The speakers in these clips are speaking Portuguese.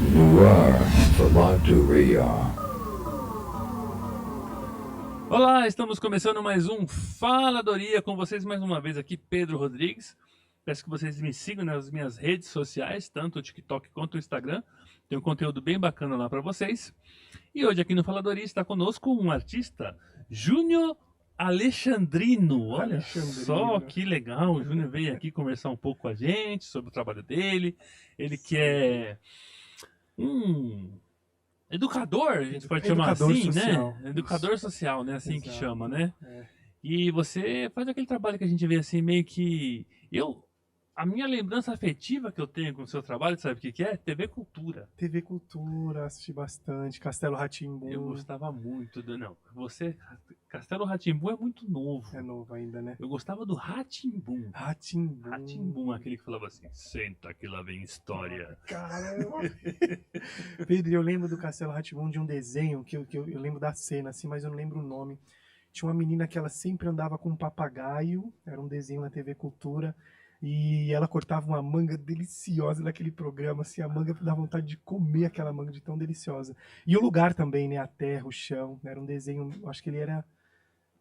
No ar, Faladoria. Olá, estamos começando mais um Faladoria com vocês mais uma vez aqui, Pedro Rodrigues. Peço que vocês me sigam nas minhas redes sociais, tanto o TikTok quanto o Instagram. Tem um conteúdo bem bacana lá para vocês. E hoje aqui no Faladoria está conosco um artista, Júnior Alexandrino. Olha só que legal, o Júnior veio aqui conversar um pouco com a gente sobre o trabalho dele. Ele que é um educador, a gente pode chamar Educador assim, social. né? Educador social, né? Assim que Exato. chama, né? É. E você faz aquele trabalho que a gente vê assim, meio que. A minha lembrança afetiva que eu tenho com o seu trabalho, sabe o que é? TV Cultura. TV Cultura, assisti bastante. Castelo Rá-Tim-Bum. Eu gostava muito do. Não, você. Castelo Rá-Tim-Bum é muito novo. É novo ainda, né? Eu gostava do Rá-Tim-Bum. Rá-Tim-Bum. Rá-Tim-Bum, aquele que falava assim: senta que lá vem história. Caramba! Pedro, eu lembro do Castelo Rá-Tim-Bum de um desenho que eu lembro da cena, assim, mas eu não lembro o nome. Tinha uma menina que ela sempre andava com um papagaio, era um desenho na TV Cultura, e ela cortava uma manga deliciosa naquele programa, assim, a manga dá vontade de comer aquela manga de tão deliciosa. E o lugar também, né, a terra, o chão, era um desenho, acho que ele era,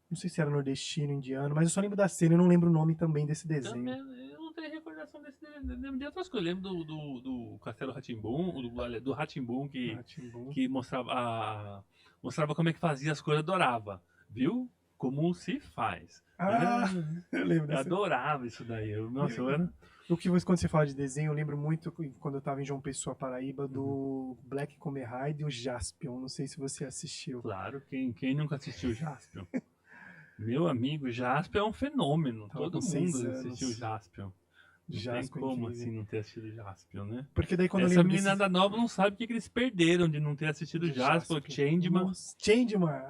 não sei se era nordestino, indiano, mas eu só lembro da cena, eu não lembro o nome também desse desenho. Também, eu não tenho recordação desse lembro de outras coisas. Eu lembro do Castelo Rá-Tim-Bum, do Rá-Tim-Bum que mostrava como é que fazia as coisas, adorava. Viu? Como se faz. Ah, eu lembro Eu dessa. adorava isso daí. Nossa, eu era. Quando você fala de desenho, eu lembro muito quando eu estava em João Pessoa, Paraíba, do Black Kamen Rider e o Jaspion. Não sei se você assistiu. Claro, quem nunca assistiu Jaspion? Meu amigo, Jaspion é um fenômeno. Tava Todo com 6 mundo anos. assistiu Jaspion. Não Jaspion, tem como incrível. assim não ter assistido Jaspion, né? Porque daí quando eu Essa lembro meninada nova não sabe o que eles perderam de não ter assistido Jaspion, Changeman. Nossa, Changeman.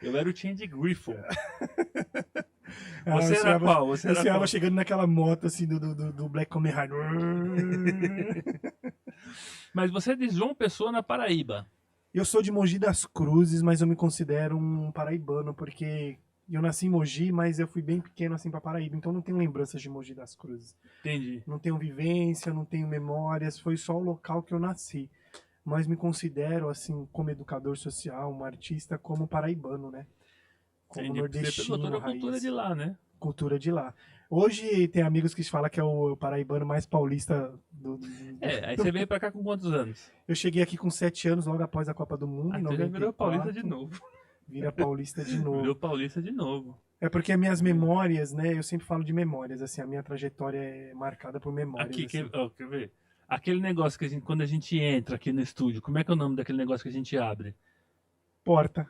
Eu era o Change Griffon. Ah, Você era qual? Você era qual? chegando naquela moto assim do Black Kamen Rider. Mas você é de João Pessoa, na Paraíba. Eu sou de Mogi das Cruzes, mas eu me considero um paraibano, porque eu nasci em Mogi, mas eu fui bem pequeno assim pra Paraíba, então não tenho lembranças de Mogi das Cruzes. Entendi. Não tenho vivência, não tenho memórias, foi só o local que eu nasci. Mas me considero, assim, como educador social, um artista, como paraibano, né? Como Entendi. Você pegou nordestino, toda a cultura raiz. de lá, né? Cultura de lá. Hoje tem amigos que falam que é o paraibano mais paulista do... Aí você veio pra cá com quantos anos? Eu cheguei aqui com 7 anos, logo após a Copa do Mundo, em Então já 94. virou paulista de novo. Vira paulista de novo. Virou paulista de novo. É porque as minhas memórias, né? Eu sempre falo de memórias, assim, a minha trajetória é marcada por memórias. Aqui, assim. quer ver? Aquele negócio que quando a gente entra aqui no estúdio, como é que é o nome daquele negócio que a gente abre? Porta.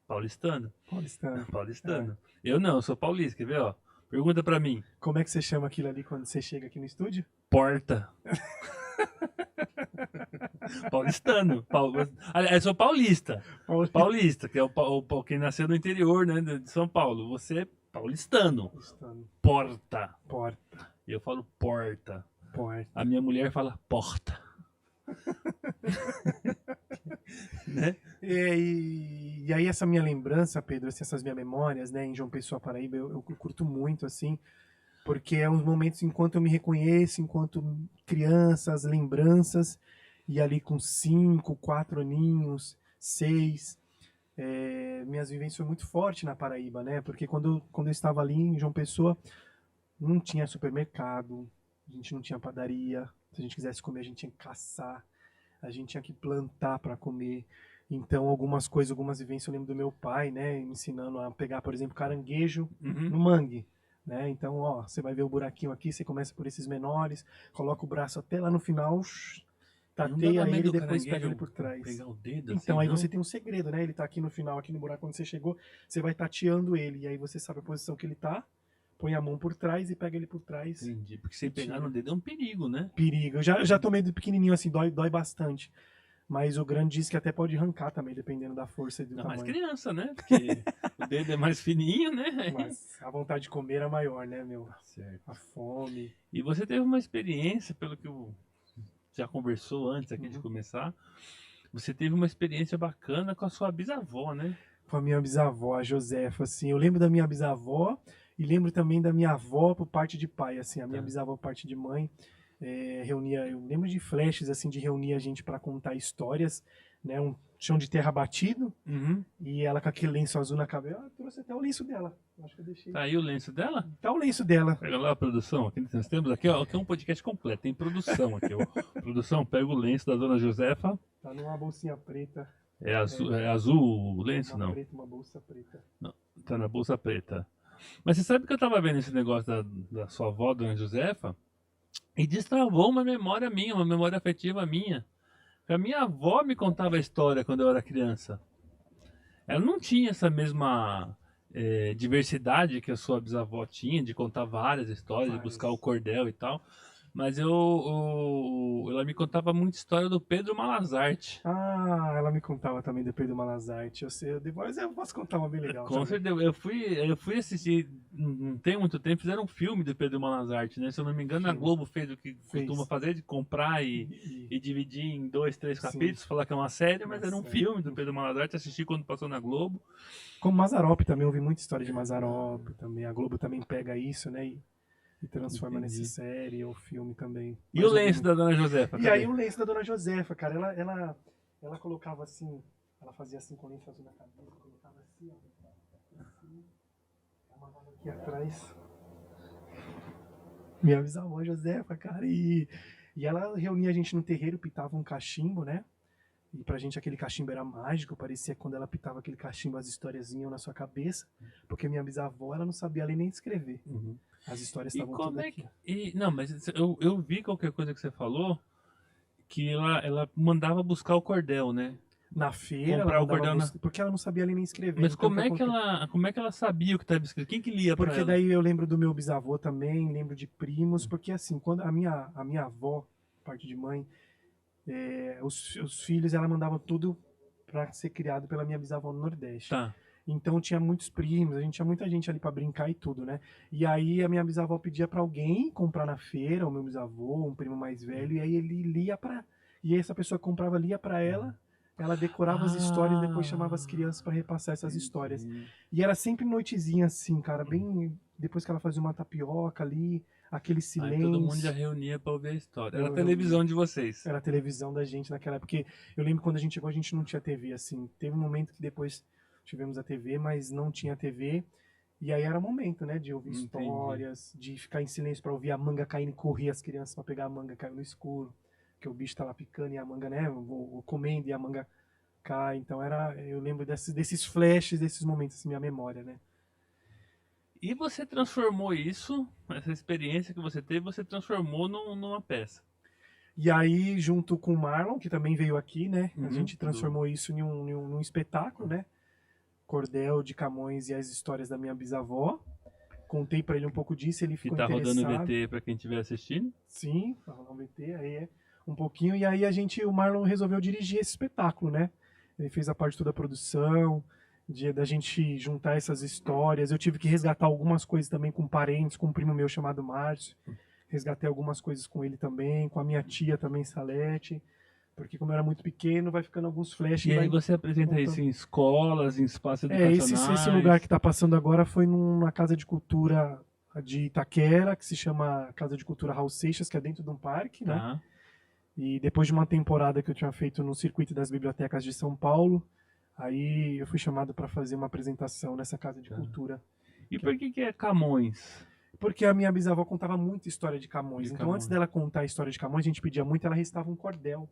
Paulistano? Paulistano. Paulistano. Eu não, eu sou paulista, quer ver, ó? Pergunta pra mim. Como é que você chama aquilo ali quando você chega aqui no estúdio? Porta. Paulistano. Aliás, eu sou paulista. Paulista, que é quem nasceu no interior, né, de São Paulo. Você é paulistano. Paulistano. Porta. Porta. E eu falo porta. Porta. A minha mulher fala porta. Né? E aí essa minha lembrança, Pedro, assim, essas minhas memórias, né, em João Pessoa, Paraíba, eu curto muito, assim, porque é uns momentos enquanto eu me reconheço, enquanto criança, as lembranças, e ali com 5, 4 aninhos, 6, minhas vivências foram muito fortes na Paraíba, né, porque quando eu estava ali em João Pessoa, não tinha supermercado, a gente não tinha padaria, se a gente quisesse comer a gente tinha que caçar, a gente tinha que plantar para comer. Então, algumas coisas, algumas vivências, eu lembro do meu pai, né, me ensinando a pegar, por exemplo, caranguejo no mangue, né? Então, ó, você vai ver o buraquinho aqui, você começa por esses menores, coloca o braço até lá no final, tateia ele e depois pega ele por trás. Pegar o dedo, Então, assim, aí não? você tem um segredo, né? Ele tá aqui no final, aqui no buraco, quando você chegou, você vai tateando ele, e aí você sabe a posição que ele tá, põe a mão por trás e pega ele por trás. Entendi, porque você pegar no dedo é um perigo, né? Perigo. Eu já tomei do pequenininho assim, dói bastante. Mas o grande diz que até pode arrancar também, dependendo da força e do Ainda mais tamanho. criança, né? Porque o dedo é mais fininho, né? Mas a vontade de comer era maior, né, meu? Certo. A fome. E você teve uma experiência, pelo que eu já conversou antes aqui de começar, você teve uma experiência bacana com a sua bisavó, né? Com a minha bisavó, a Josefa, assim. Eu lembro da minha bisavó e lembro também da minha avó por parte de pai, assim. A minha bisavó por parte de mãe. reunia, eu lembro de flashes assim de reunir a gente para contar histórias, né? Um chão de terra batido Uhum. e ela com aquele lenço azul na cabeça. Eu trouxe até o lenço dela. Acho que eu deixei. Tá aí o lenço dela? Tá o lenço dela. Pega lá a produção. Aqui nós temos aqui, ó, aqui é um podcast completo. Tem produção aqui, ó. Produção, pega o lenço da dona Josefa. Tá numa bolsinha preta. É azul o lenço? Uma Não. preta, uma bolsa preta. Não. Tá na bolsa preta. Mas você sabe que eu tava vendo esse negócio da sua avó, dona Josefa? E destravou uma memória minha, uma memória afetiva minha. A minha avó me contava a história quando eu era criança. Ela não tinha essa mesma diversidade que a sua bisavó tinha, de contar várias histórias, de buscar o cordel e tal. Mas ela me contava muita história do Pedro Malazarte. Ah, ela me contava também depois do Malazarte. Eu sei, depois eu posso contar uma bem legal. Com também. certeza. Eu fui assistir, não tem muito tempo, fizeram um filme do Pedro Malazarte, né? Se eu não me engano, a Globo fez o que costuma fazer, de comprar e dividir em 2, 3 Sim. capítulos, falar que é uma série, mas Uma era um série. filme do Pedro Malazarte, assisti quando passou na Globo. Como Mazzaropi também, eu ouvi muita história de Mazzaropi também. A Globo também pega isso, né? E transforma Entendi. nessa série ou filme também. E Mas o eu ouvi lenço da Dona Josefa? E aí o lenço da Dona Josefa, cara, ela colocava assim, ela fazia assim com o lenço azul na cabeça, colocava assim, ó, assim, amarrava aqui atrás. Minha bisavó Josefa, cara, e ela reunia a gente no terreiro, pitava um cachimbo, né? E pra gente aquele cachimbo era mágico, parecia que quando ela pitava aquele cachimbo as histórias vinham na sua cabeça, porque minha bisavó, ela não sabia ler nem escrever. Uhum. As histórias E estavam como tudo é aqui. que. Não, mas eu vi qualquer coisa que você falou, que ela mandava buscar o cordel, né? Na feira, Comprar ela o cordel mandava porque ela não sabia ler nem escrever. Mas então, como é que acontece? como é que ela sabia o que estava escrito? Quem que lia pra Porque ela? daí eu lembro do meu bisavô também, lembro de primos, porque assim, quando a minha avó, parte de mãe, os filhos, ela mandava tudo para ser criado pela minha bisavó no Nordeste. Tá. Então tinha muitos primos, a gente tinha muita gente ali para brincar e tudo, né? E aí a minha bisavó pedia para alguém comprar na feira, o meu bisavô, um primo mais velho, e aí ele lia para e aí essa pessoa que comprava lia para ela decorava as histórias e depois chamava as crianças para repassar essas histórias. E era sempre noitezinha assim, cara, bem depois que ela fazia uma tapioca ali, aquele Aí silêncio. todo mundo já reunia pra ouvir a história. Era a Eu- televisão de vocês. Era a televisão da gente naquela época. Porque eu lembro quando a gente chegou, a gente não tinha TV, assim. Teve um momento que depois tivemos a TV, mas não tinha TV. E aí era o momento, né? De ouvir Entendi. histórias, de ficar em silêncio para ouvir a manga caindo e correr as crianças para pegar a manga, caiu no escuro. Porque o bicho tá lá picando e a manga, né? Vou comendo e a manga cai. Então eu lembro desses flashes, desses momentos, assim, minha memória, né? E você transformou isso, essa experiência que você teve, você transformou numa peça. E aí, junto com o Marlon, que também veio aqui, né? A Uhum, gente transformou isso num espetáculo, né? Cordel de Camões e as histórias da minha bisavó. Contei pra ele um pouco disso, ele Que ficou tá rodando interessado. o VT pra quem estiver assistindo. Sim, tá rolando um VT, aí um pouquinho. E aí o Marlon resolveu dirigir esse espetáculo, né? Ele fez a parte toda da produção, da gente juntar essas histórias. Eu tive que resgatar algumas coisas também com parentes, com um primo meu chamado Márcio. Resgatei algumas coisas com ele também, com a minha tia também, Salete. Porque como eu era muito pequeno, vai ficando alguns flashes. E aí você apresenta isso em escolas, em espaços educacionais. Esse lugar que está passando agora foi numa casa de cultura de Itaquera, que se chama Casa de Cultura Raul Seixas, que é dentro de um parque, né? Tá. E depois de uma temporada que eu tinha feito no circuito das bibliotecas de São Paulo, aí eu fui chamado para fazer uma apresentação nessa casa de cultura. E por que é Camões? Porque a minha bisavó contava muita história de Camões. De Então, Camões. antes dela contar a história de Camões, a gente pedia muito, ela recitava um cordel.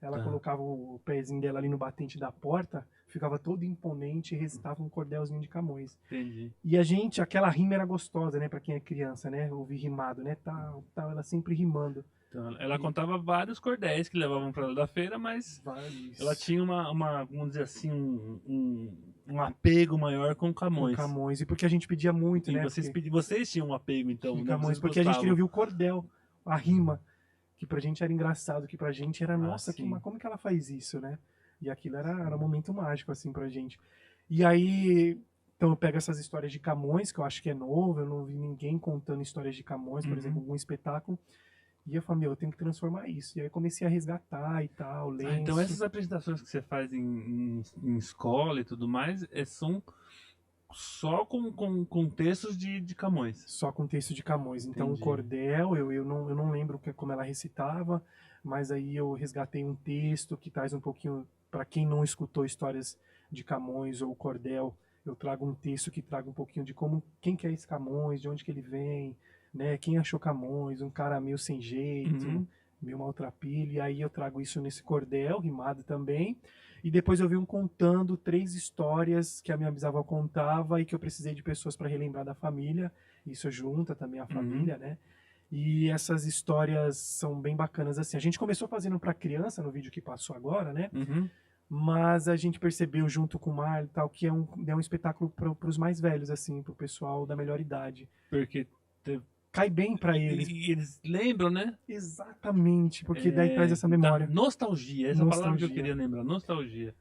Ela Tá. colocava o pezinho dela ali no batente da porta, ficava todo imponente e recitava um cordelzinho de Camões. Entendi. E a gente, aquela rima era gostosa, né, pra quem é criança, né, ouvir rimado, né, tal, ela sempre rimando. Então, ela contava vários cordéis que levavam pra lá da feira, mas Vários. ela tinha vamos dizer assim, um apego maior com Camões. Com Camões. E porque a gente pedia muito, E né? vocês tinham um apego, então, de né? Camões, Vocês porque a gente gostavam. queria ouvir o cordel, a rima, que pra gente era engraçado, que pra gente era, nossa, sim. como que ela faz isso, né? E aquilo era um momento mágico, assim, pra gente. E aí, então eu pego essas histórias de Camões, que eu acho que é novo, eu não vi ninguém contando histórias de Camões, por Uhum. exemplo, algum espetáculo. E eu falei, eu tenho que transformar isso. E aí eu comecei a resgatar e tal, lenço. Então essas apresentações que você faz em escola e tudo mais, são só com textos de Camões. Só com texto de Camões. Então, Entendi. o cordel, eu não lembro como ela recitava, mas aí eu resgatei um texto que traz um pouquinho, para quem não escutou histórias de Camões ou cordel, eu trago um texto que traga um pouquinho de quem que é esse Camões, de onde que ele vem, né? Quem achou Camões, um cara meio sem jeito, Uhum. meio maltrapilho, e aí eu trago isso nesse cordel, rimado também. E depois eu venho contando 3 histórias que a minha bisavó contava e que eu precisei de pessoas para relembrar da família. Isso junta também a família, né? E essas histórias são bem bacanas assim. A gente começou fazendo para criança no vídeo que passou agora, né? Uhum. Mas a gente percebeu junto com o Mar e tal que é um espetáculo para os mais velhos assim, para o pessoal da melhor idade. Porque Cai bem para eles. eles lembram, né? Exatamente, porque daí traz essa memória. Da nostalgia, essa palavra que eu Nostalgia. queria lembrar, nostalgia.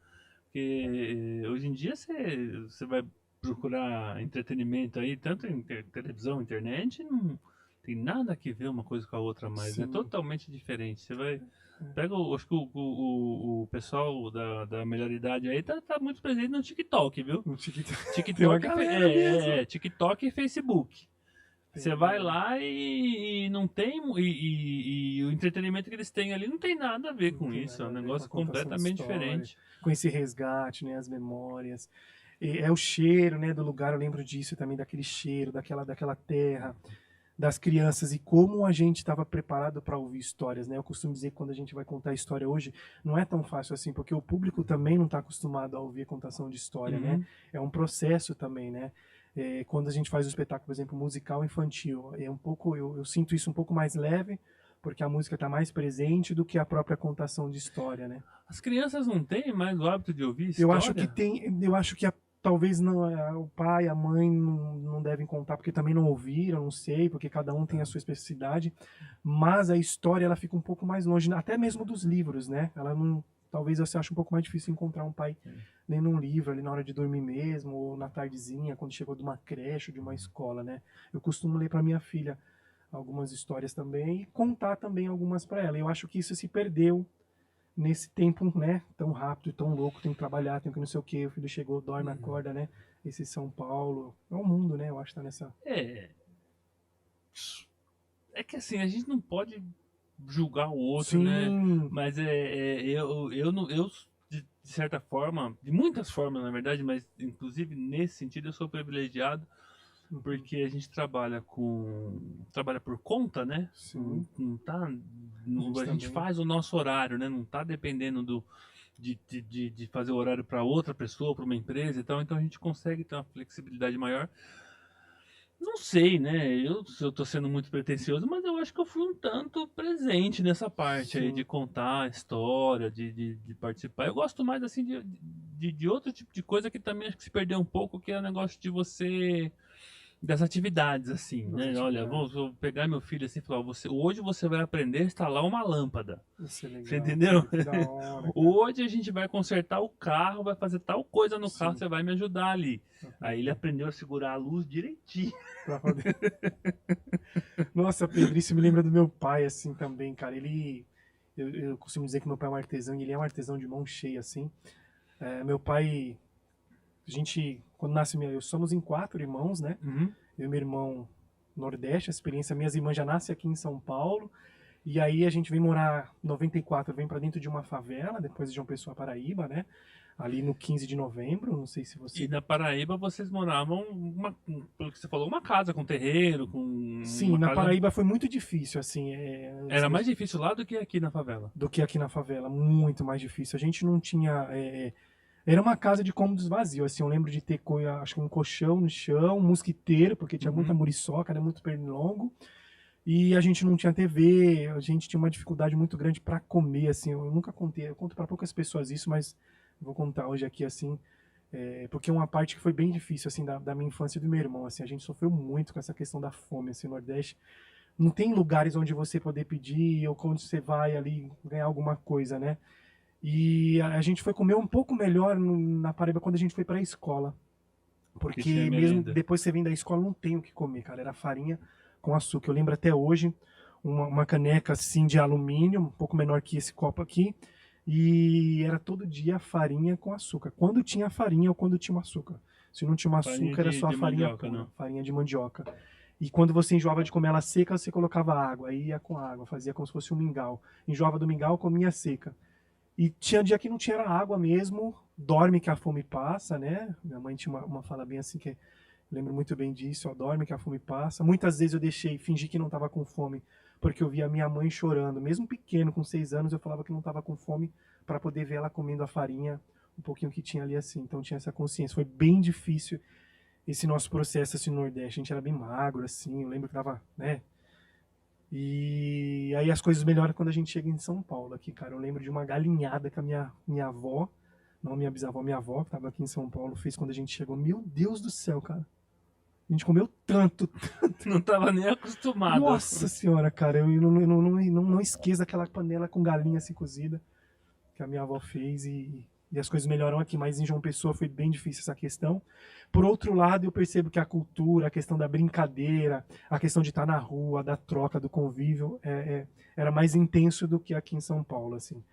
Porque hoje em dia você vai procurar entretenimento aí, tanto em televisão, internet, não tem nada que ver uma coisa com a outra mais, é Sim. totalmente diferente. Você vai. Pega, acho que o pessoal da melhor idade aí tá muito presente no TikTok, viu? No TikTok. TikTok, Tem uma galera mesmo. TikTok e Facebook. Você Tem. vai lá e não tem. E o entretenimento que eles têm ali não tem nada a ver Não com tem isso. É nada um a ver negócio com a contação de completamente história. diferente. Com esse resgate, né, as memórias. E é o cheiro, né, do lugar, eu lembro disso também, daquele cheiro, daquela terra, das crianças e como a gente estava preparado para ouvir histórias, né? Eu costumo dizer que quando a gente vai contar história hoje, não é tão fácil assim, porque o público também não está acostumado a ouvir contação de história, né? Uhum. É um processo também, né? Quando a gente faz o espetáculo, por exemplo, musical infantil, é um pouco, eu sinto isso um pouco mais leve, porque a música está mais presente do que a própria contação de história, né? As crianças não têm mais o hábito de ouvir história? Eu acho que talvez não, o pai, a mãe não devem contar porque também não ouviram, não sei, porque cada um tem a sua especificidade, mas a história ela fica um pouco mais longe, até mesmo dos livros, né? Ela não, talvez você ache um pouco mais difícil encontrar um pai nem num livro, ali na hora de dormir mesmo, ou na tardezinha, quando chegou de uma creche, de uma escola, né? Eu costumo ler para minha filha algumas histórias também e contar também algumas para ela. Eu acho que isso se perdeu nesse tempo, né, tão rápido, tão louco, tem que trabalhar, tem que não sei o que, o filho chegou, dorme, acorda, né, esse São Paulo, é o mundo, né, eu acho que tá nessa... É que assim, a gente não pode julgar o outro, Sim. né? Mas eu de certa forma, de muitas formas na verdade, mas inclusive nesse sentido eu sou privilegiado porque a gente trabalha por conta, né? Sim. Não tá, a gente também. faz o nosso horário, né? Não tá dependendo de fazer o horário para outra pessoa, para uma empresa e tal, então a gente consegue ter uma flexibilidade maior. Não sei, né? Eu tô sendo muito pretencioso, mas eu acho que eu fui um tanto presente nessa parte aí Sim. de contar a história, de participar. Eu gosto mais assim de outro tipo de coisa que também acho que se perdeu um pouco, que é o negócio de você. Das atividades, assim, né? Olha, vou pegar meu filho assim e falar, hoje você vai aprender a instalar uma lâmpada. Isso é legal. Você entendeu? Que da hora, cara. Hoje a gente vai consertar o carro, vai fazer tal coisa no carro, Sim. você vai me ajudar ali. Aí ele aprendeu a segurar a luz direitinho. Pra poder... Nossa, Pedro, isso me lembra do meu pai, assim, também, cara. Eu costumo dizer que meu pai é um artesão, e ele é um artesão de mão cheia, assim. Meu pai, quando nasce somos em 4 irmãos, né? Uhum. Eu e meu irmão Nordeste, a experiência, minhas irmãs já nascem aqui em São Paulo, e aí a gente vem morar, em 94, vem pra dentro de uma favela, depois de João Pessoa, Paraíba, né? Ali no 15 de novembro, não sei se você... E na Paraíba vocês moravam, pelo que você falou, uma casa com terreiro, com... Sim, na Paraíba foi muito difícil, assim. Era mais difícil lá do que aqui na favela. Do que aqui na favela, muito mais difícil. A gente não tinha... Era uma casa de cômodos vazios, assim, eu lembro de ter, acho que um colchão no chão, um mosquiteiro, porque tinha muita muriçoca, né, muito pernilongo, e a gente não tinha TV, a gente tinha uma dificuldade muito grande para comer, assim, eu nunca contei, eu conto para poucas pessoas isso, mas vou contar hoje aqui, assim, porque é uma parte que foi bem difícil, assim, da minha infância e do meu irmão, assim, a gente sofreu muito com essa questão da fome, assim, no Nordeste, não tem lugares onde você poder pedir, ou onde você vai ali ganhar alguma coisa, né? E a gente foi comer um pouco melhor na Paraíba quando a gente foi para a escola. Porque mesmo depois que você vem da escola, não tem o que comer, cara. Era farinha com açúcar. Eu lembro até hoje, uma caneca assim de alumínio, um pouco menor que esse copo aqui. E era todo dia farinha com açúcar. Quando tinha farinha ou quando tinha açúcar. Se não tinha uma Farinha açúcar, era de só a farinha mandioca, pura, não? farinha de mandioca. E quando você enjoava de comer ela seca, você colocava água, aí ia com água, fazia como se fosse um mingau. Enjoava do mingau, comia seca. E tinha dia que não tinha água mesmo, dorme que a fome passa, né? Minha mãe tinha uma fala bem assim que lembro muito bem disso, ó, dorme que a fome passa. Muitas vezes eu deixei, fingi que não estava com fome, porque eu via minha mãe chorando. Mesmo pequeno, com 6 anos, eu falava que não estava com fome para poder ver ela comendo a farinha, um pouquinho que tinha ali assim. Então tinha essa consciência. Foi bem difícil esse nosso processo assim no Nordeste. A gente era bem magro, assim, eu lembro que tava, né? E aí as coisas melhoram quando a gente chega em São Paulo aqui, cara. Eu lembro de uma galinhada que a minha avó, não minha bisavó, minha avó, que tava aqui em São Paulo, fez quando a gente chegou. Meu Deus do céu, cara. A gente comeu tanto. Não tava nem acostumado. Nossa senhora, cara. Eu não esqueço aquela panela com galinha assim cozida que a minha avó fez e as coisas melhoram aqui. Mas em João Pessoa foi bem difícil essa questão. Por outro lado, eu percebo que a cultura, a questão da brincadeira, a questão de estar na rua, da troca, do convívio, era mais intenso do que aqui em São Paulo, assim.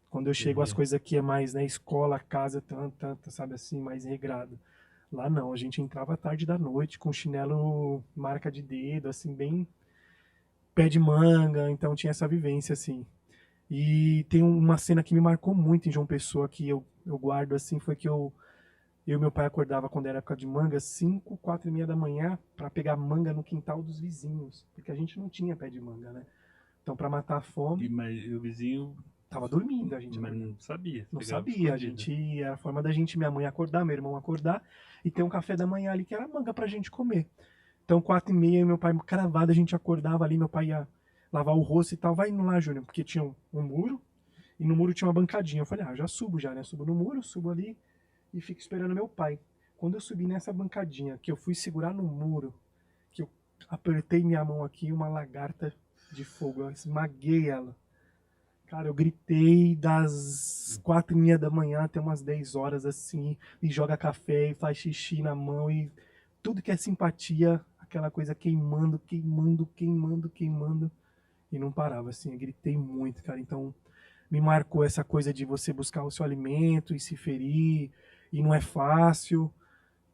Quando eu chego, as Entendi. coisas aqui é mais, né, escola, casa, tanto, sabe assim, mais regrado. Lá não, a gente entrava tarde da noite com chinelo marca de dedo, assim, bem pé de manga, então tinha essa vivência, assim. E tem uma cena que me marcou muito em João Pessoa, que eu guardo, assim, foi que eu e meu pai acordava quando era época de manga, 5, 4 e meia da manhã, para pegar manga no quintal dos vizinhos, porque a gente não tinha pé de manga, né? Então, para matar a fome, Mas o vizinho tava dormindo, a gente mas não sabia. não Pegava sabia, a escondido. gente, era a forma da gente, minha mãe acordar, meu irmão acordar, e ter um café da manhã ali que era manga pra gente comer. Então, 4 e meia, meu pai cravado, a gente acordava ali, meu pai ia lavar o rosto e tal, vai indo lá, Júnior, porque tinha um muro, e no muro tinha uma bancadinha. Eu falei, já subo já, né? Subo no muro, subo ali e fico esperando meu pai. Quando eu subi nessa bancadinha, que eu fui segurar no muro, que eu apertei minha mão aqui, uma lagarta de fogo, eu esmaguei ela. Cara, eu gritei das 4 e meia da manhã até umas 10 horas, assim, e joga café, e faz xixi na mão, e tudo que é simpatia, aquela coisa queimando, queimando, queimando, queimando, e não parava, assim, eu gritei muito, cara, então me marcou essa coisa de você buscar o seu alimento e se ferir, e não é fácil,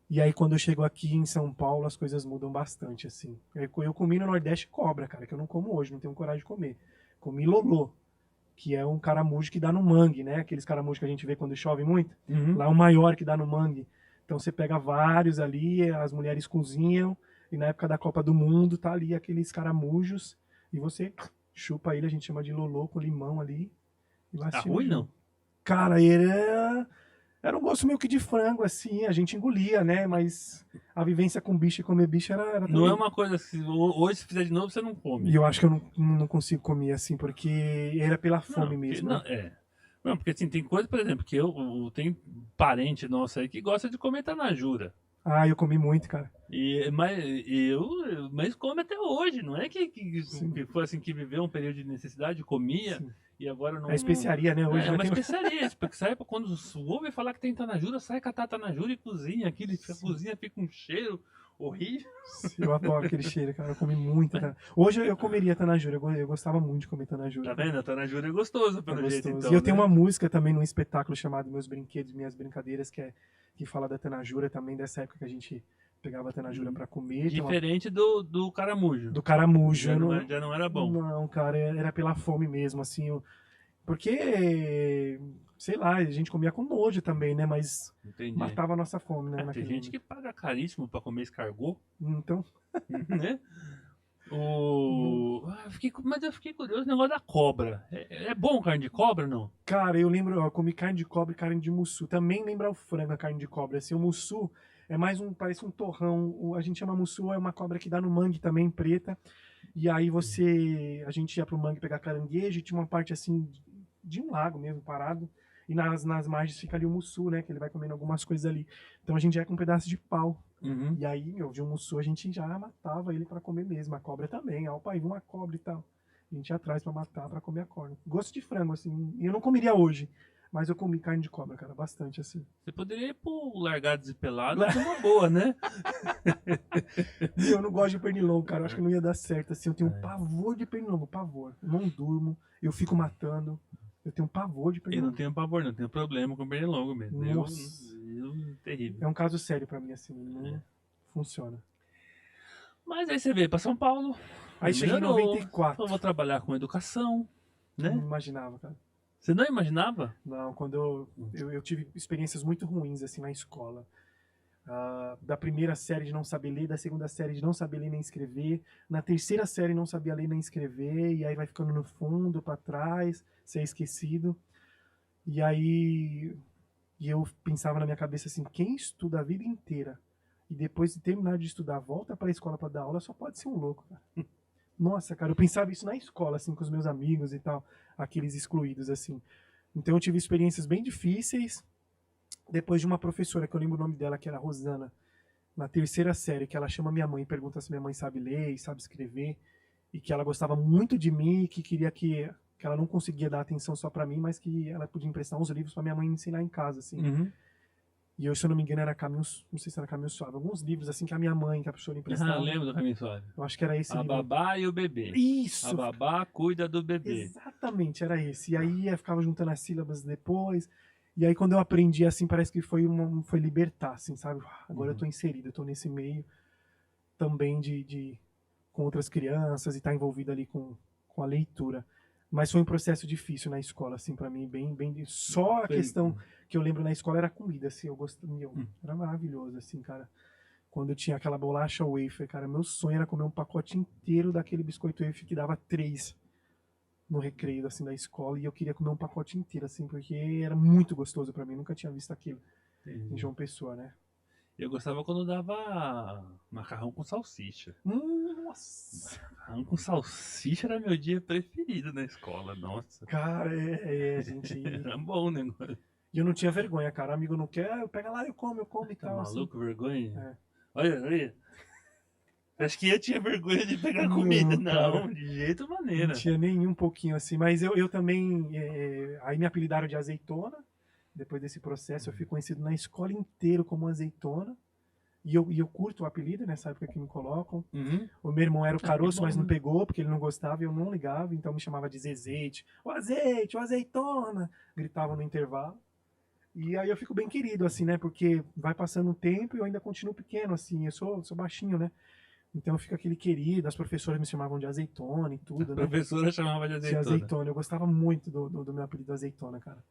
e aí quando eu chego aqui em São Paulo, as coisas mudam bastante, assim. Eu comi no Nordeste cobra, cara, que eu não como hoje, não tenho coragem de comer. Comi lolô, que é um caramujo que dá no mangue, né? Aqueles caramujos que a gente vê quando chove muito. Uhum. Lá é o maior que dá no mangue. Então você pega vários ali, as mulheres cozinham, e na época da Copa do Mundo tá ali aqueles caramujos, e você chupa ele, a gente chama de lolô com limão ali, e vai Tá assistindo o ruim, jogo. não? Cara, era um gosto meio que de frango, assim, a gente engolia, né? Mas a vivência com bicho e comer bicho era Não é também. uma coisa que hoje se fizer de novo você não E come. eu acho que eu não consigo comer assim, porque era pela fome Não, porque, mesmo, não, né? é. Não, porque assim, tem coisa, por exemplo, que tem parente nosso aí que gosta de comer tanajura. Ah, eu comi muito, cara. Mas come até hoje, não é Sim. que foi assim que viveu um período de necessidade, comia Sim. e agora A especiaria, né? Hoje É já uma tem. especiaria, porque sai quando ouve falar que tem tanajura, sai catar tanajura e cozinha aquilo, e a Sim. cozinha fica um cheiro horrível. Eu adoro aquele cheiro, cara. Eu comi muito. Hoje eu comeria tanajura. Eu gostava muito de comer tanajura. Tá vendo? A tanajura é gostoso, É pelo jeito, gostoso. então, E eu tenho né? uma música também num espetáculo chamado Meus Brinquedos, Minhas Brincadeiras, que fala da tanajura também, dessa época que a gente pegava a tanajura pra comer. Tem uma Diferente do caramujo. do caramujo. Já não era bom. Não, cara, era pela fome mesmo, assim. Porque, sei lá, a gente comia com nojo também, né? Mas Entendi. matava a nossa fome, né? Tem naquele gente que paga caríssimo pra comer escargot, Então, né? Mas eu fiquei curioso no negócio da cobra. É bom carne de cobra, não? cara, eu lembro, ó, eu comi carne de cobra e carne de mussu. Também lembra o frango, a carne de cobra. Assim, o mussu é mais parece um torrão. A gente chama mussu, é uma cobra que dá no mangue também, preta. E aí a gente ia pro mangue pegar caranguejo e tinha uma parte assim de um lago mesmo, parado. E nas margens fica ali o mussu, né? Que ele vai comendo algumas coisas ali. Então a gente ia com um pedaço de pau. Uhum. E aí, meu, de um mussu a gente já matava ele pra comer mesmo. A cobra também. Ó, pai, viu uma cobra e tal. A gente ia atrás pra matar, pra comer a cobra. Gosto de frango, assim. E eu não comeria hoje. Mas eu comi carne de cobra, cara, bastante, assim. Você poderia ir pro Largados e Pelados numa boa, né? E eu não gosto de pernilongo, cara. Eu acho que não ia dar certo, assim. Eu tenho pavor de pernilongo, pavor. Eu não durmo, eu fico matando. Eu tenho pavor de Eu não pernilongo. tenho pavor, não tenho problema com pernilongo mesmo. Nossa. Eu terrível. É um caso sério pra mim, assim, não funciona. Mas aí você veio pra São Paulo, Aí cheguei em melhorou, 94. falou, vou trabalhar com educação, Não né? imaginava, cara. Você não imaginava? Não, quando eu tive experiências muito ruins, assim, na escola. Da primeira série de não saber ler, da segunda série de não saber ler nem escrever, na terceira série não sabia ler nem escrever, e aí vai ficando no fundo, pra trás, ser esquecido. E aí eu pensava na minha cabeça assim, quem estuda a vida inteira e depois de terminar de estudar volta pra escola pra dar aula, só pode ser um louco, cara. Nossa, cara, eu pensava isso na escola, assim, com os meus amigos e tal, aqueles excluídos, assim. Então eu tive experiências bem difíceis, depois de uma professora, que eu lembro o nome dela, que era Rosana, na terceira série, que ela chama minha mãe e pergunta se minha mãe sabe ler e sabe escrever, e que ela gostava muito de mim e que queria que ela não conseguia dar atenção só pra mim, mas que ela podia emprestar uns livros pra minha mãe me ensinar em casa, assim. Uhum. E eu, se eu não me engano, era Caminhos, não sei se era Caminho Suave, alguns livros, assim, que a minha mãe, que a professora emprestava. Lembro do Caminho Suave. Eu acho que era esse A livro. babá e o bebê. Isso! A babá cuida do bebê. Exatamente, era esse. E aí eu ficava juntando as sílabas depois. E aí quando eu aprendi, assim, parece que foi libertar, assim, sabe? Agora eu tô inserido, eu tô nesse meio também com outras crianças e tá envolvido ali com a leitura. Mas foi um processo difícil na escola, assim, pra mim, só a Foi- questão que eu lembro na escola era a comida, assim, eu gostava, era maravilhoso, assim, cara. Quando eu tinha aquela bolacha wafer, cara, meu sonho era comer um pacote inteiro daquele biscoito wafer que dava 3 no recreio, assim, da escola, e eu queria comer um pacote inteiro, assim, porque era muito gostoso pra mim, nunca tinha visto aquilo em João Pessoa, né? Eu gostava quando dava macarrão com salsicha. Nossa! Macarrão com salsicha era meu dia preferido na escola, nossa. Cara, gente. Era bom o negócio. E eu não tinha vergonha, cara. Amigo não quer, eu pego lá, eu como e Tá tal. Assim. maluco, vergonha? É. Olha. Acho que eu tinha vergonha de pegar Não, comida. cara. Não, de jeito Não maneira. tinha nem um pouquinho assim. Mas eu também. Aí me apelidaram de azeitona. Depois desse processo, eu fui conhecido na escola inteira como azeitona. E eu curto o apelido nessa época que me colocam. Uhum. O meu irmão era o que caroço, bom, mas não né? pegou, porque ele não gostava e eu não ligava, então me chamava de Zezete. O azeite, o azeitona! Gritava no intervalo. E aí eu fico bem querido, assim, né? Porque vai passando o tempo e eu ainda continuo pequeno, assim. Eu sou baixinho, né? Então fica aquele querido, as professoras me chamavam de azeitona e tudo, A né? professora chamava de De azeitona. azeitona. Eu gostava muito do meu apelido azeitona, cara.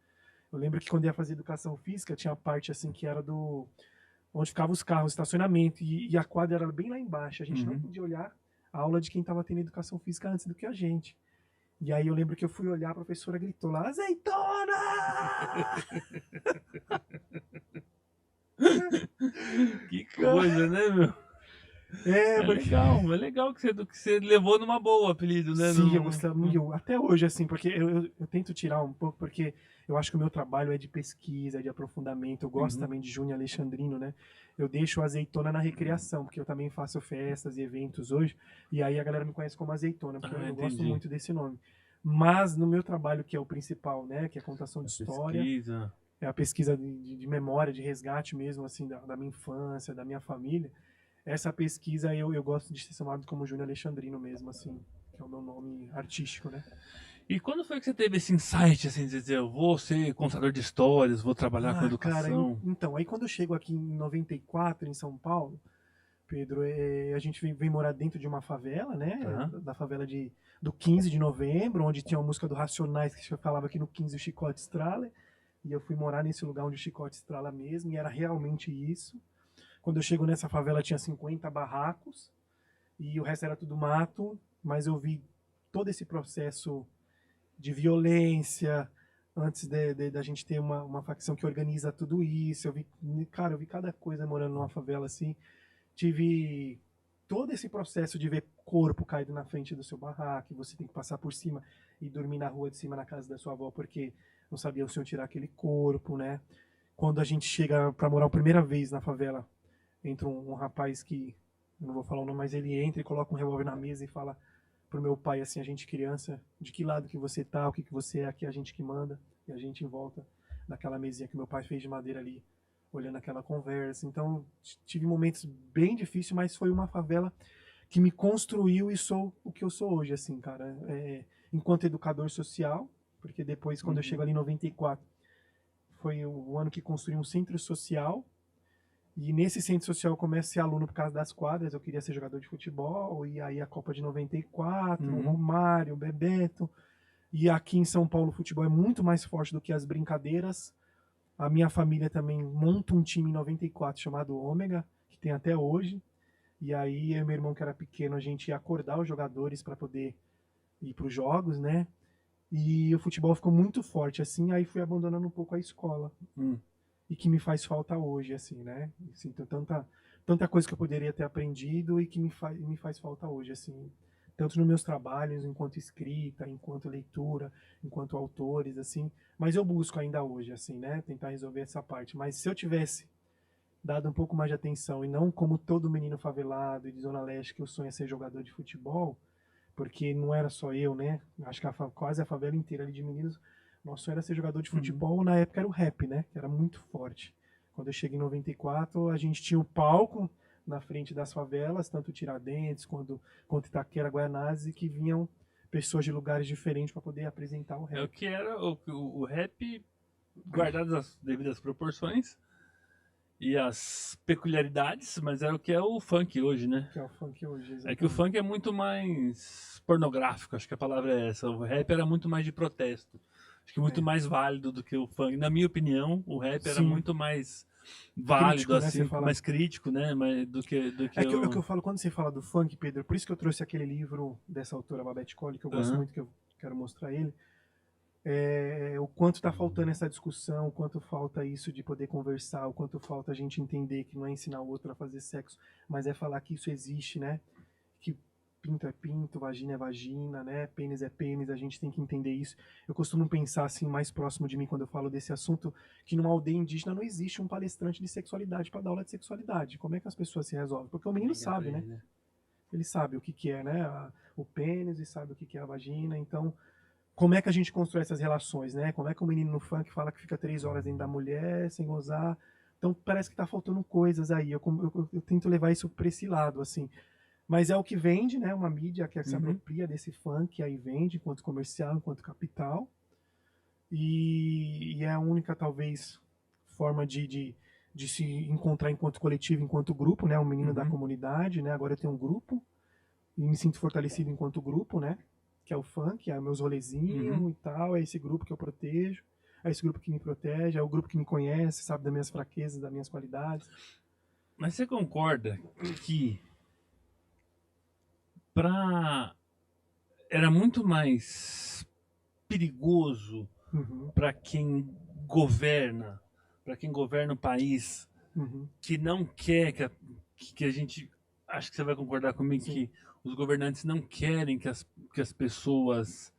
Eu lembro que quando ia fazer educação física, tinha a parte assim que era onde ficavam os carros, estacionamento, e a quadra era bem lá embaixo. A gente não podia olhar a aula de quem estava tendo educação física antes do que a gente. E aí eu lembro que eu fui olhar, a professora gritou lá, azeitona! Que coisa, né, meu? É, É legal que você levou numa boa o apelido, né? Sim, eu gostava muito, até hoje, assim, porque eu tento tirar um pouco, porque eu acho que o meu trabalho é de pesquisa, é de aprofundamento, eu gosto também de Júnior Alexandrino, né? Eu deixo a azeitona na recreação, porque eu também faço festas e eventos hoje, e aí a galera me conhece como azeitona, porque eu gosto entendi. muito desse nome. Mas no meu trabalho, que é o principal, né, que é a contação de história, Pesquisa. é a pesquisa de memória, de resgate mesmo, assim, da minha infância, da minha família, essa pesquisa eu gosto de ser chamado como Júnior Alexandrino mesmo, assim, que é o meu nome artístico, né? E quando foi que você teve esse insight, assim, de dizer, eu vou ser contador de histórias, vou trabalhar com Cara, educação? então, aí quando eu chego aqui em 94, em São Paulo, Pedro, a gente vem morar dentro de uma favela, né? Tá. Da favela do 15 de novembro, onde tinha uma música do Racionais que falava que no 15 o chicote estrala. E eu fui morar nesse lugar onde o chicote estrala mesmo, e era realmente isso. Quando eu chego nessa favela tinha 50 barracos, e o resto era tudo mato, mas eu vi todo esse processo de violência, antes da gente ter uma facção que organiza tudo isso. Eu vi cada coisa morando numa favela assim. Tive todo esse processo de ver corpo caído na frente do seu barraco, e você tem que passar por cima e dormir na rua de cima na casa da sua avó porque não sabia se iam tirar aquele corpo, né? Quando a gente chega para morar a primeira vez na favela, entra um rapaz que, eu não vou falar o nome, mas ele entra e coloca um revólver na mesa e fala pro meu pai, assim, a gente criança, de que lado que você tá, o que você é, aqui a gente que manda, e a gente em volta daquela mesinha que meu pai fez de madeira ali, olhando aquela conversa. Então, tive momentos bem difíceis, mas foi uma favela que me construiu e sou o que eu sou hoje, assim, cara. Enquanto educador social, porque depois, quando eu chego ali em 94, foi o ano que construí um centro social E nesse centro social eu comecei a ser aluno por causa das quadras, eu queria ser jogador de futebol, e aí a Copa de 94, o Romário, o Bebeto. E aqui em São Paulo o futebol é muito mais forte do que as brincadeiras. A minha família também monta um time em 94 chamado Ômega, que tem até hoje. E aí eu e meu irmão que era pequeno, a gente ia acordar os jogadores para poder ir para os jogos, né? E o futebol ficou muito forte assim, aí fui abandonando um pouco a escola. Hum. E que me faz falta hoje, assim, né? Sinto tanta coisa que eu poderia ter aprendido e que me faz falta hoje, assim. Tanto nos meus trabalhos, enquanto escrita, enquanto leitura, enquanto autores, assim. Mas eu busco ainda hoje, assim, né? Tentar resolver essa parte. Mas se eu tivesse dado um pouco mais de atenção e não como todo menino favelado e de Zona Leste que o sonho é ser jogador de futebol, porque não era só eu, né? Acho que quase a favela inteira ali de meninos, nosso sonho era ser jogador de futebol, na época era o rap, né? Que era muito forte. Quando eu cheguei em 94, a gente tinha um palco na frente das favelas, tanto Tiradentes quanto Itaquera, Guaianazes, que vinham pessoas de lugares diferentes para poder apresentar o É o rap. que era o rap, guardadas as devidas proporções e as peculiaridades, mas é o que é o funk hoje, né? Que é o funk hoje, É que o exatamente. funk é muito mais pornográfico, acho que a palavra é essa. O rap era muito mais de protesto. Acho que muito É. mais válido do que o funk. Na minha opinião, o rap era Sim. muito mais válido, Crítico, né? Você assim, fala. mais crítico, né? Do que É que, é o que o. eu falo quando você fala do funk, Pedro, por isso que eu trouxe aquele livro dessa autora Babette Colley, que eu gosto Aham. muito, que eu quero mostrar ele. O quanto está faltando essa discussão, o quanto falta isso de poder conversar, o quanto falta a gente entender que não é ensinar o outro a fazer sexo, mas é falar que isso existe, né? Que pinto é pinto, vagina é vagina, né? Pênis é pênis, a gente tem que entender isso. Eu costumo pensar assim, mais próximo de mim quando eu falo desse assunto, que numa aldeia indígena não existe um palestrante de sexualidade para dar aula de sexualidade. Como é que as pessoas se resolvem? Porque o menino Liga pra sabe, né? ele, né? Ele sabe o que, que é, né? O pênis e sabe o que, que é a vagina, então como é que a gente constrói essas relações, né? Como é que o menino no funk fala que fica 3 horas dentro da mulher sem gozar? Então parece que tá faltando coisas aí. Eu tento levar isso para esse lado, assim. Mas é o que vende, né? Uma mídia que se Uhum. apropria desse funk, aí vende enquanto comercial, enquanto capital. E é a única, talvez, forma de se encontrar enquanto coletivo, enquanto grupo, né? Um menino da Uhum. comunidade, né? Agora eu tenho um grupo e me sinto fortalecido enquanto grupo, né? Que é o funk, é meus rolezinhos Uhum. e tal, é esse grupo que eu protejo, é esse grupo que me protege, é o grupo que me conhece, sabe das minhas fraquezas, das minhas qualidades. Mas você concorda que pra... era muito mais perigoso Uhum, para para quem governa o país, uhum, que não quer que a gente. Acho que você vai concordar comigo sim, que os governantes não querem que as pessoas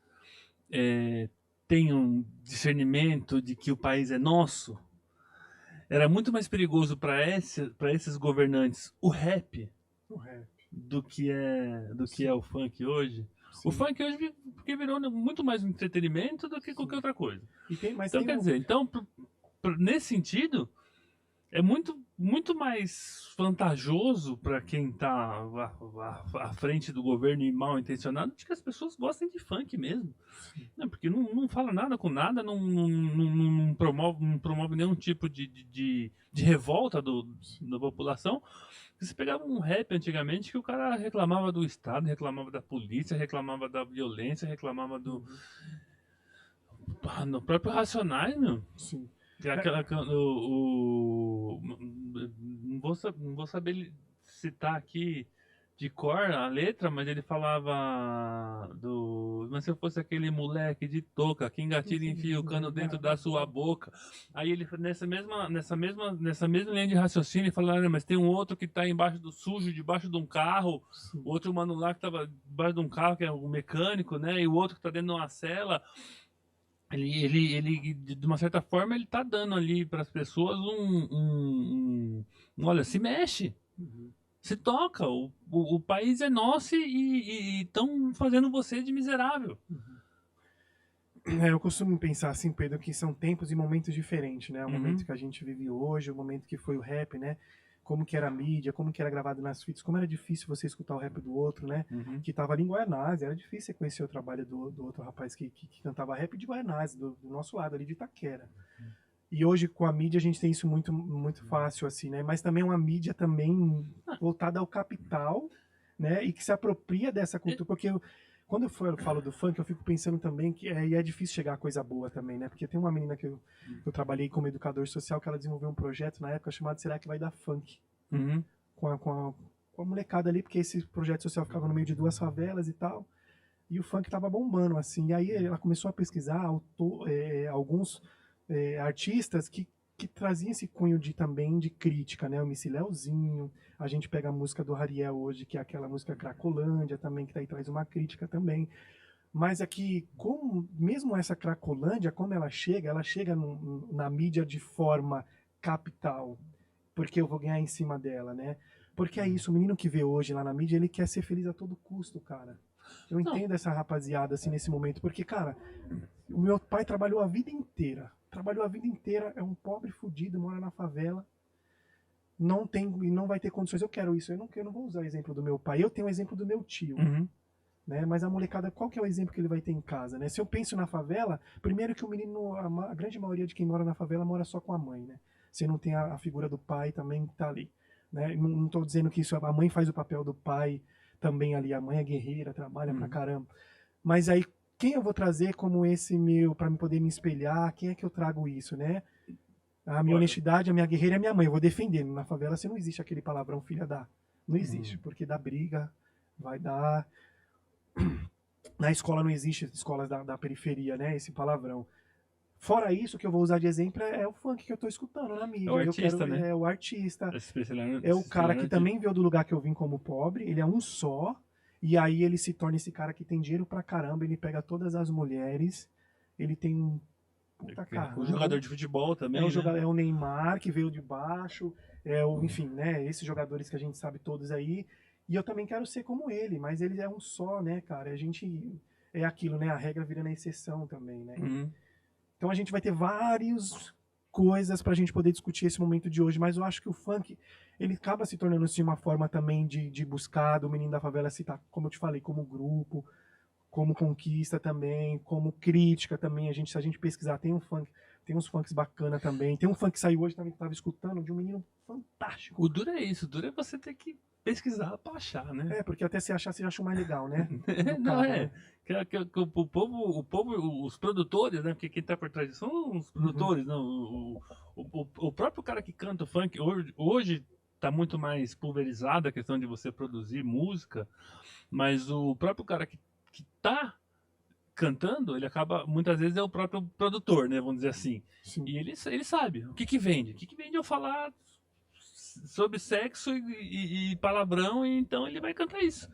é, tenham discernimento de que o país é nosso. Era muito mais perigoso para esses governantes o rap o rap, do que sim, é o funk hoje. O sim, funk hoje porque virou muito mais um entretenimento do que qualquer sim. outra coisa. Mas Então, tem quer um. dizer, então, nesse sentido, é muito mais vantajoso para quem está à frente do governo e mal intencionado de que as pessoas gostem de funk mesmo. Né? Porque não fala nada com nada, não promove nenhum tipo de revolta da população. Você pegava um rap antigamente que o cara reclamava do Estado, reclamava da polícia, reclamava da violência, reclamava Uhum, no próprio Racionais, meu. sim. Que é É, aquela, não vou saber citar aqui de cor a letra, mas ele falava do. Mas se eu fosse aquele moleque de touca que engatilha e enfia o cano dentro da sua boca. Aí ele, nessa mesma linha de raciocínio, ele falava, "Ah, mas tem um outro que tá embaixo do sujo, debaixo de um carro, sim. o outro mano lá que tava debaixo de um carro, que é um mecânico, né? E o outro que tá dentro de uma cela. De uma certa forma, ele tá dando ali para as pessoas olha, se mexe, Uhum. se toca, o país é nosso e estão fazendo você de miserável. Eu costumo pensar assim, Pedro, que são tempos e momentos diferentes, né? O momento Uhum, que a gente vive hoje, o momento que foi o rap, né? Como que era a mídia, como que era gravado nas fitas, como era difícil você escutar o rap do outro, né? uhum, Que tava ali em Guaianazes, era difícil você conhecer o trabalho do outro rapaz que cantava rap de Guaianazes, do nosso lado ali de Itaquera. E hoje com a mídia a gente tem isso muito, muito fácil, assim, né? Mas também é uma mídia também voltada ao capital, né? E que se apropria dessa cultura, porque quando eu falo do funk, eu fico pensando também que é difícil chegar a coisa boa também, né? Porque tem uma menina que eu trabalhei como educador social, que ela desenvolveu um projeto na época chamado Será que vai dar funk? Uhum. Com a molecada ali, porque esse projeto social ficava no meio de duas favelas e tal, e o funk tava bombando, assim. E aí ela começou a pesquisar alguns artistas que traziam esse cunho também de crítica, né? O Missy Leozinho, a gente pega a música do Hariel hoje, que é aquela música Cracolândia também, que daí traz uma crítica também. Mas aqui, mesmo essa Cracolândia, como ela chega na mídia de forma capital, porque eu vou ganhar em cima dela, né? Porque é isso, o menino que vê hoje lá na mídia, ele quer ser feliz a todo custo, cara. Eu Não. entendo essa rapaziada, assim, nesse momento, porque, cara, o meu pai trabalhou a vida inteira. Trabalhou a vida inteira, é um pobre fudido, mora na favela, não tem e não vai ter condições. Eu quero isso, eu não vou usar o exemplo do meu pai, eu tenho o exemplo do meu tio. Uhum. Né? Mas a molecada, qual que é o exemplo que ele vai ter em casa, né? Se eu penso na favela, primeiro que o menino, a grande maioria de quem mora na favela mora só com a mãe, né? Você não tem a figura do pai também que tá ali, né? Não tô dizendo que isso, a mãe faz o papel do pai também ali, a mãe é guerreira, trabalha pra caramba. Mas aí, quem eu vou trazer como esse meu, para me poder me espelhar, quem é que eu trago isso, né? A minha honestidade, a minha guerreira é a minha mãe, eu vou defender. Na favela você não existe aquele palavrão filha da. Não existe, porque dá briga, vai dar. Na escola não existe escolas da periferia, né? Esse palavrão. Fora isso, o que eu vou usar de exemplo é o funk que eu tô escutando na mídia. É o artista, né? É o artista. Se especializando- É o se cara que especializando também veio do lugar que eu vim como pobre. Ele é um só. E aí ele se torna esse cara que tem dinheiro pra caramba. Ele pega todas as mulheres. Ele tem um puta carrão. O jogador de futebol também, né? É o Neymar que veio de baixo. Enfim, né? Esses jogadores que a gente sabe todos aí. E eu também quero ser como ele, mas ele é um só, né, cara? A gente é aquilo, né? A regra virando a exceção também, né? Uhum. Então a gente vai ter várias coisas pra gente poder discutir esse momento de hoje, mas eu acho que o funk, ele acaba se tornando assim uma forma também de buscar do Menino da Favela se tá, como eu te falei, como grupo, como conquista também, como crítica também. Se a gente pesquisar, tem uns funks bacana também. Tem um funk que saiu hoje também que eu tava escutando, de um menino fantástico. O duro é isso, o duro é você ter que pesquisar pra achar, né? Porque até se achar, você acha mais legal, né? Não, cara, né? que o povo, os produtores, né? Porque quem tá por trás disso são os produtores, não. O próprio cara que canta o funk, hoje tá muito mais pulverizada a questão de você produzir música, mas o próprio cara que tá cantando, ele acaba, muitas vezes é o próprio produtor, né? Vamos dizer assim. Sim. E ele sabe o que vende. O que vende eu falar sobre sexo e palavrão, e então ele vai cantar isso.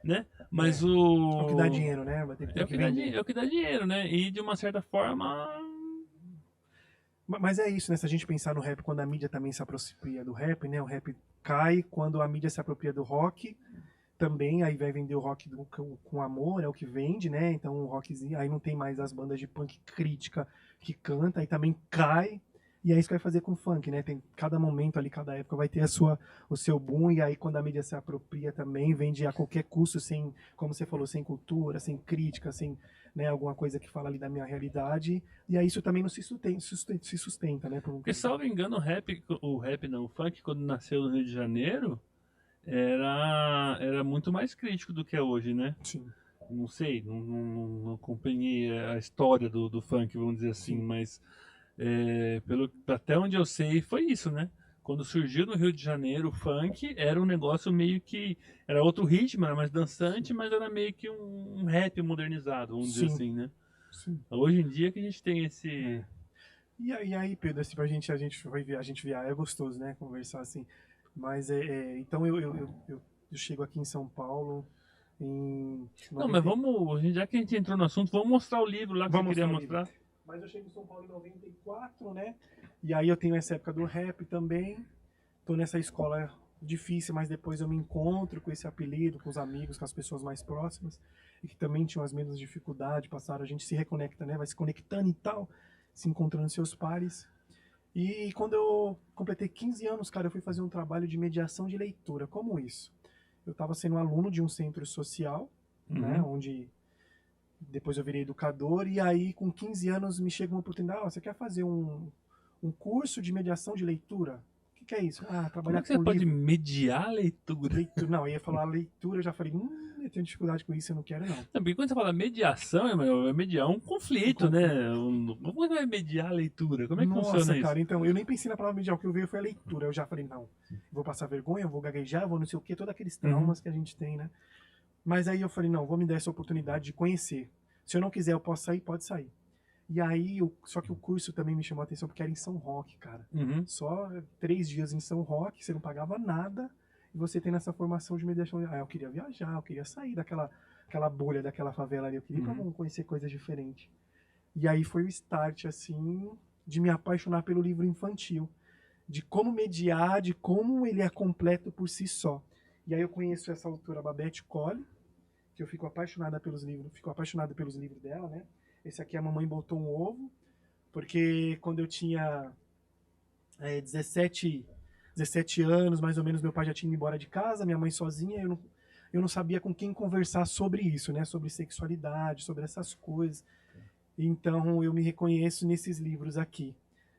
Né? Mas É o que dá dinheiro, né? Vai ter que, é o que dá dinheiro, né? E de uma certa forma. Mas é isso, né? Se a gente pensar no rap, quando a mídia também se apropria do rap, né? O rap cai, quando a mídia se apropria do rock, também aí vai vender o rock com amor, é o que vende, né? Então o rockzinho, aí não tem mais as bandas de punk crítica que canta, aí também cai. E é isso que vai fazer com o funk, né? Tem cada momento ali, cada época vai ter o seu boom, e aí quando a mídia se apropria também, vende a qualquer custo, sem, como você falou, sem cultura, sem crítica, sem, né, alguma coisa que fala ali da minha realidade. E aí isso também não se sustenta, né? Porque, salvo engano, o funk, quando nasceu no Rio de Janeiro, era muito mais crítico do que é hoje, né? Sim. Não sei, não acompanhei a história do funk, vamos dizer assim, Sim. mas até onde eu sei foi isso, né? Quando surgiu no Rio de Janeiro o funk, era um negócio meio que. Era outro ritmo, era mais dançante, mas era meio que um rap modernizado, vamos dizer Sim. assim, né? Sim. Hoje em dia que a gente tem esse. E aí, Pedro, assim, a gente viajar, é gostoso, né? Conversar assim. Mas então eu chego aqui em São Paulo em. Não, mas já que a gente entrou no assunto, vamos mostrar o livro lá que você queria mostrar. Mas eu chego em São Paulo em 94, né? E aí eu tenho essa época do rap também. Tô nessa escola difícil, mas depois eu me encontro com esse apelido, com os amigos, com as pessoas mais próximas, e que também tinham as mesmas dificuldades, passaram, a gente se reconecta, né? Vai se conectando e tal, se encontrando seus pares. E quando eu completei 15 anos, cara, eu fui fazer um trabalho de mediação de leitura. Como isso? Eu estava sendo aluno de um centro social, né? Onde Depois eu virei educador e aí com 15 anos me chega uma oportunidade, você quer fazer um curso de mediação de leitura? O que é isso? Ah, Como trabalhar é que você com pode livro. mediar a leitura? Leitura. Não, eu ia falar leitura, eu já falei, eu tenho dificuldade com isso, eu não quero não. Não, porque quando você fala mediação, é mediar um conflito, Um né? Como é que vai mediar a leitura? Como é que Nossa, funciona isso? cara, então, eu nem pensei na palavra medial, o que eu veio foi a leitura. Eu já falei, não, vou passar vergonha, eu vou gaguejar, vou não sei o quê, todos aqueles traumas que a gente tem, né? Mas aí eu falei, não, vou me dar essa oportunidade de conhecer. Se eu não quiser, eu posso sair, pode sair. E aí, só que o curso também me chamou a atenção porque era em São Roque, cara. Uhum. Só 3 dias em São Roque, você não pagava nada, e você tem essa formação de mediação. Ah, eu queria viajar, eu queria sair aquela bolha, daquela favela ali, eu queria ir pra conhecer coisas diferentes. E aí foi o start, assim, de me apaixonar pelo livro infantil. De como mediar, de como ele é completo por si só. E aí eu conheço essa autora, Babette Colley, que eu fico apaixonado pelos livros dela, né? Esse aqui a mamãe botou um ovo, porque quando eu tinha 17 anos, mais ou menos, meu pai já tinha ido embora de casa, minha mãe sozinha, eu não sabia com quem conversar sobre isso, né? Sobre sexualidade, sobre essas coisas. Então eu me reconheço nesses livros aqui.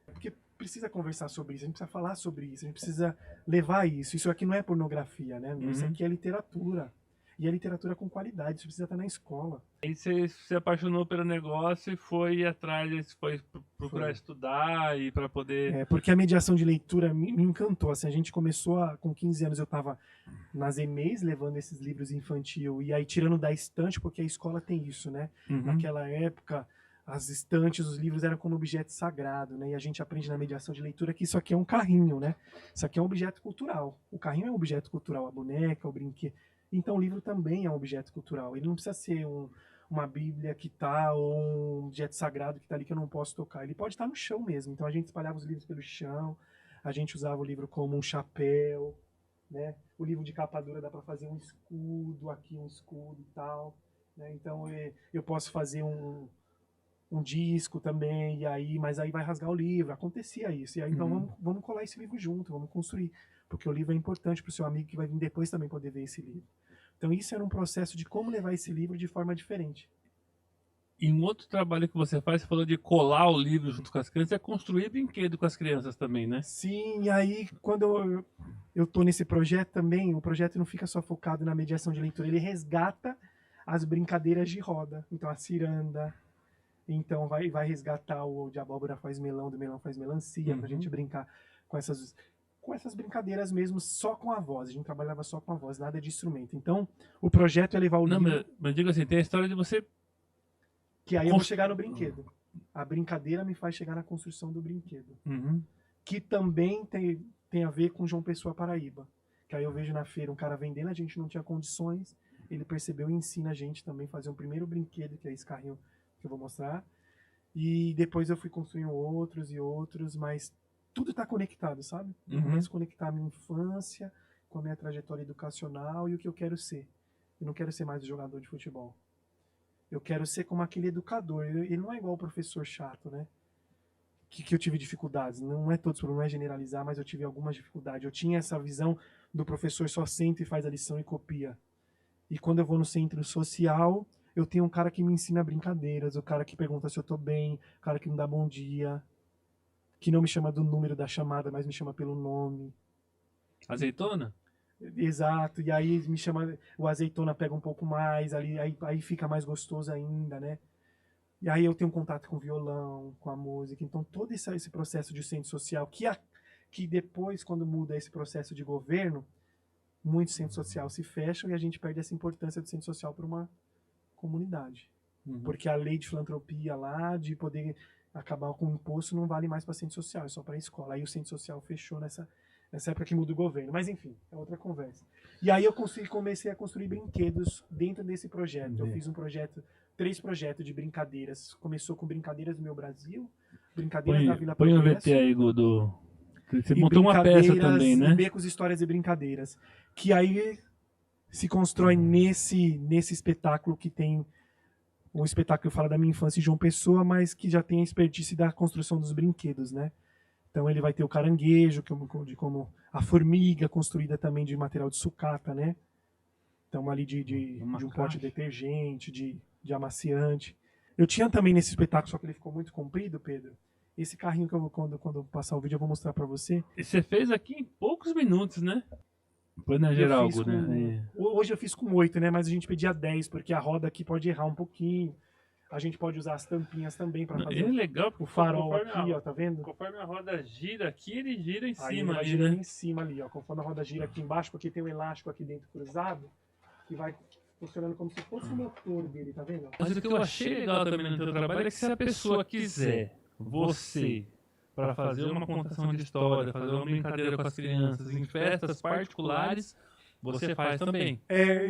Porque precisa conversar sobre isso, a gente precisa falar sobre isso, a gente precisa levar isso. Isso aqui não é pornografia, né? Isso aqui é literatura. E é literatura com qualidade, isso precisa estar na escola. Aí você se apaixonou pelo negócio e foi atrás, foi procurar Foi. estudar e para poder... Porque a mediação de leitura me encantou. Assim, a gente começou com 15 anos, eu estava nas EMEIs levando esses livros infantil e aí tirando da estante, porque a escola tem isso, né? Naquela época, as estantes, os livros eram como objeto sagrado, né? E a gente aprende na mediação de leitura que isso aqui é um carrinho, né? Isso aqui é um objeto cultural. O carrinho é um objeto cultural, a boneca, o brinquedo. Então o livro também é um objeto cultural. Ele não precisa ser uma Bíblia que tá, ou um objeto sagrado que tá ali que eu não posso tocar. Ele pode estar no chão mesmo. Então a gente espalhava os livros pelo chão, a gente usava o livro como um chapéu, né? O livro de capa dura dá para fazer um escudo, aqui um escudo e tal, né? Então eu posso fazer um disco também, mas aí vai rasgar o livro. Acontecia isso. E aí então vamos colar esse livro junto, vamos construir. Porque o livro é importante para o seu amigo que vai vir depois também poder ver esse livro. Então isso era um processo de como levar esse livro de forma diferente. E um outro trabalho que você faz, você falou de colar o livro junto com as crianças, é construir brinquedo com as crianças também, né? Sim, e aí quando eu tô nesse projeto também, o projeto não fica só focado na mediação de leitura, ele resgata as brincadeiras de roda. Então a ciranda, então vai resgatar o de abóbora faz melão, do melão faz melancia, pra gente brincar com essas brincadeiras mesmo, só com a voz. A gente trabalhava só com a voz, nada de instrumento. Então, o projeto é levar o Não, livro... mas digo assim, tem a história de você... Que aí eu vou chegar no brinquedo. A brincadeira me faz chegar na construção do brinquedo. Que também tem a ver com João Pessoa, Paraíba. Que aí eu vejo na feira um cara vendendo, a gente não tinha condições, ele percebeu e ensina a gente também a fazer um primeiro brinquedo, que é esse carrinho que eu vou mostrar. E depois eu fui construindo outros e outros, mas tudo está conectado, sabe? Eu começo a conectar a minha infância com a minha trajetória educacional e o que eu quero ser. Eu não quero ser mais um jogador de futebol. Eu quero ser como aquele educador. Ele não é igual o professor chato, né? Que eu tive dificuldades. Não é todos, não é generalizar, mas eu tive algumas dificuldades. Eu tinha essa visão do professor só senta e faz a lição e copia. E quando eu vou no centro social, eu tenho um cara que me ensina brincadeiras, o cara que pergunta se eu tô bem, o cara que me dá bom dia, que não me chama do número da chamada, mas me chama pelo nome. Azeitona? Exato, e aí me chama, o azeitona pega um pouco mais, aí fica mais gostoso ainda, né? E aí eu tenho contato com o violão, com a música, então todo esse processo de centro social, que depois, quando muda esse processo de governo, muitos centros sociais se fecham e a gente perde essa importância do centro social para uma comunidade. Porque a lei de filantropia lá, de poder acabar com o imposto, não vale mais para centro social, é só para a escola. Aí o centro social fechou nessa época que muda o governo. Mas enfim, é outra conversa. E aí eu comecei a construir brinquedos dentro desse projeto. Eu fiz 3 projetos de brincadeiras. Começou com Brincadeiras do Meu Brasil, Brincadeiras da Vila Põe o Progresso. VT aí, Gudo. Você E montou uma peça também, né? Becos, Histórias e Brincadeiras. Que aí se constrói nesse espetáculo que tem um espetáculo que fala da minha infância em João Pessoa, mas que já tem a expertise da construção dos brinquedos, né? Então ele vai ter o caranguejo, como a formiga, construída também de material de sucata, né? Então ali de um pote de detergente, de amaciante. Eu tinha também nesse espetáculo, só que ele ficou muito comprido, Pedro. Esse carrinho que eu vou, quando eu passar o vídeo, eu vou mostrar pra você. E você fez aqui em poucos minutos, né? Foi na Eu Geraldo, fiz né? Hoje eu fiz com 8, né? Mas a gente pedia 10, porque a roda aqui pode errar um pouquinho. A gente pode usar as tampinhas também pra E fazer é legal porque o farol conforme aqui, ó, tá vendo? Conforme a roda gira aqui, ele gira em Aí ele cima vai ali, girando né? em cima ali, ó. Conforme a roda gira aqui embaixo, porque tem um elástico aqui dentro cruzado, que vai funcionando como se fosse o motor dele, tá vendo? Mas o que eu achei legal também no teu trabalho é que se a pessoa quiser, você, para fazer uma contação de história, fazer uma brincadeira com as crianças em festas particulares, você faz também.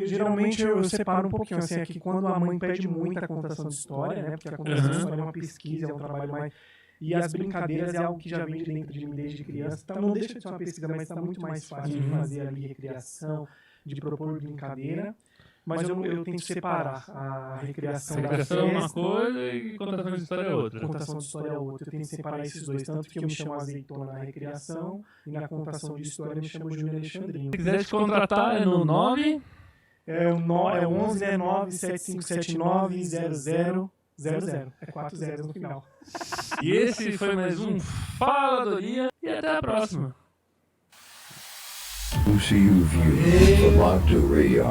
Geralmente eu separo um pouquinho, assim, é que quando a mãe pede muita contação de história, né? Porque a contação de história é uma pesquisa, é um trabalho mais... E as brincadeiras é algo que já vem de dentro de mim desde criança. Então não deixa de ser uma pesquisa, mas está muito mais fácil de fazer ali recriação, de propor brincadeira. Mas eu tento separar a recriação da Recriação é uma festa, coisa e contação de história é outra. contação de história é outra. Eu tento separar esses dois, tanto que eu me chamo Azeitona na recriação e na contação de história eu me chamo Júnior Alexandrino. Se quiser te contratar, é no 9. É o 11, né? 975790000. É 4 zeros no final. E esse foi mais um Faladoria e até a próxima. Lucy View for Lock to Rio.